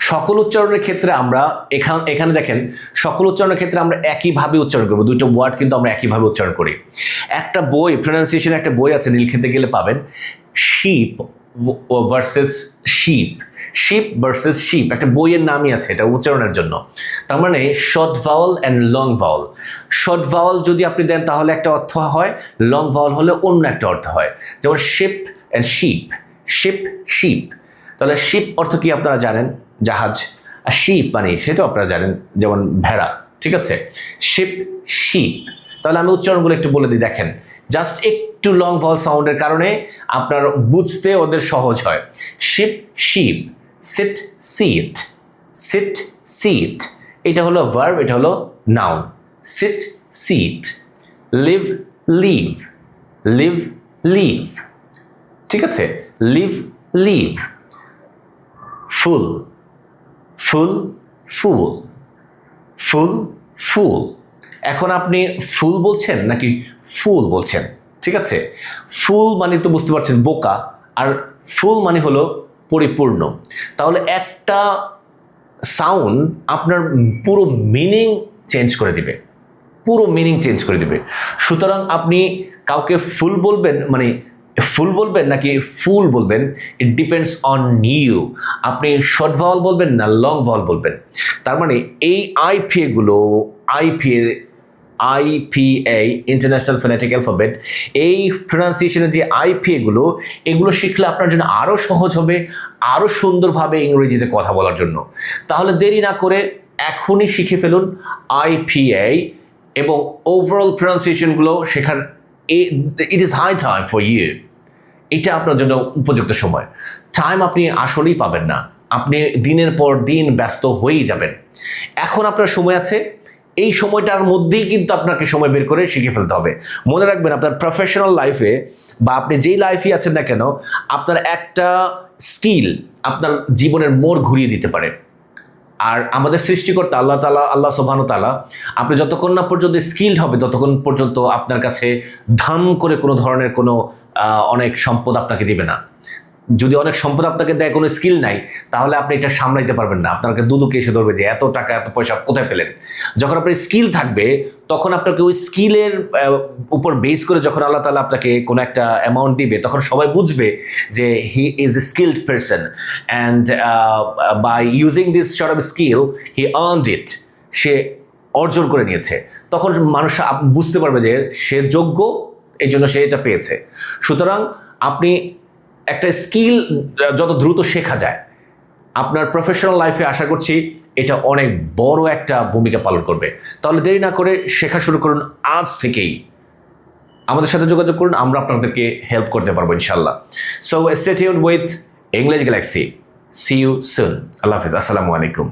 সকল উচ্চারণের ক্ষেত্রে আমরা এখানে দেখেন, সকল উচ্চারণের ক্ষেত্রে আমরা একইভাবে উচ্চারণ করবো, দুটো ওয়ার্ড কিন্তু আমরা একইভাবে উচ্চারণ করি। একটা বই, প্রনাউন্সিয়েশন একটা বই আছে, নীল খেতে গেলে পাবেন, sheep versus ship, sheep versus ship, একটা বইয়ের নামই আছে এটা উচ্চারণের জন্য। তার মানে short vowel and long vowel. Short vowel যদি আপনি দেন তাহলে একটা অর্থ হয়, লং ভাওয়াল হলে অন্য একটা অর্থ হয়। যেমন ship and sheep, ship sheep. তাহলে শিপ অর্থ কি আপনারা জানেন, জাহাজ। আর শিপ মানে সেটাও আপনারা জানেন, যেমন ভেড়া, ঠিক আছে। Sheep sheep. তাহলে আমি উচ্চারণগুলো একটু বলে দিই, দেখেন জাস্ট একটু লং ভাওয়াল সাউন্ডের কারণে আপনার বুঝতে ওদের সহজ হয়। Ship sheep, sit seat, seat seat. এটা হলো ভার্ব, এটা হলো noun. Sit seat, live leave, leave leave, ঠিক আছে। লিভ লিভ, ফুল ফুল ফুল, ফুল ফুল। এখন আপনি ফুল বলছেন নাকি ফুল বলছেন, ঠিক আছে। ফুল মানে তো বুঝতে পারছেন বোকা, আর ফুল মানে হলো পরিপূর্ণ। তাহলে একটা সাউন্ড আপনার পুরো মিনিং চেঞ্জ করে দিবে, পুরো মিনিং চেঞ্জ করে দিবে। সুতরাং আপনি কাউকে ফুল বলবেন মানে ফুল বলবেন নাকি ফুল বলবেন, ইট ডিপেন্ডস অন ইউ। আপনি শর্ট ভাওয়াল বলবেন না লং ভাওয়াল বলবেন। তার মানে এই আইপিএগুলো, আইপিএ ইন্টারন্যাশনাল ফোনেটিক অ্যালফাবেট, এই প্রনাউন্সিয়েশনের যে আইপিএগুলো, এগুলো শিখলে আপনার জন্য আরও সহজ হবে, আরও সুন্দরভাবে ইংরেজিতে কথা বলার জন্য। তাহলে দেরি না করে এখনই শিখে ফেলুন আইপিএ এবং ওভারঅল প্রনাউন্সিয়েশনগুলো শেখার। It is high time for you. এটা আপনার জন্য উপযুক্ত সময়। টাইম আপনি আসলেই পাবেন না, আপনি দিনের পর দিন ব্যস্ত হয়েই যাবেন। এখন আপনার সময় আছে, এই সময়টার মধ্যেই কিন্তু আপনাকে সময় বের করে শিখে ফেলতে হবে। মনে রাখবেন আপনার প্রফেশনাল লাইফে বা আপনি যেই লাইফে আছেন না কেন, আপনার একটা স্কিল আপনার জীবনের মোড় ঘুরিয়ে দিতে পারে। আর আমাদের সৃষ্টিকর্তা আল্লাহ তাআলা, আল্লাহ সুবহানাহু তাআলা, আপনি যতক্ষণ না পর্যন্ত স্কিলড হবে ততক্ষণ পর্যন্ত আপনার কাছে ধাম করে কোনো ধরনের কোনো অনেক সম্পদ আপনাকে দিবে না। যদি অনেক সম্পদ আপনাকে দেয়, কোনো স্কিল নাই, তাহলে আপনি এটা সামলাইতে পারবেন না। আপনাকে দুদুকে এসে ধরবে যে এত টাকা এত পয়সা কোথায় পেলেন। যখন আপনার স্কিল থাকবে তখন আপনাকে ওই স্কিলের উপর বেস করে যখন আল্লাহ তাআলা আপনাকে কোনো একটা অ্যামাউন্ট দিবে, তখন সবাই বুঝবে যে he is a skilled person and by using this sort of skill he earned it, সে অর্জন করে নিয়েছে। তখন মানুষ বুঝতে পারবে যে সে যোগ্য, এই জন্য সে এটা পেয়েছে। সুতরাং আপনি একটা স্কিল যত দ্রুত শেখা যায় আপনার প্রফেশনাল লাইফে, আশা করছি এটা অনেক বড় একটা ভূমিকা পালন করবে। তাহলে দেরি না করে শেখা শুরু করুন আজ থেকেই। আমাদের সাথে যোগাযোগ করুন, আমরা আপনাদেরকে হেল্প করতে পারবো ইনশাল্লাহ। So stay tuned with English Galaxy. See you soon. আল্লাহ হাফিজ। আসসালামু আলাইকুম।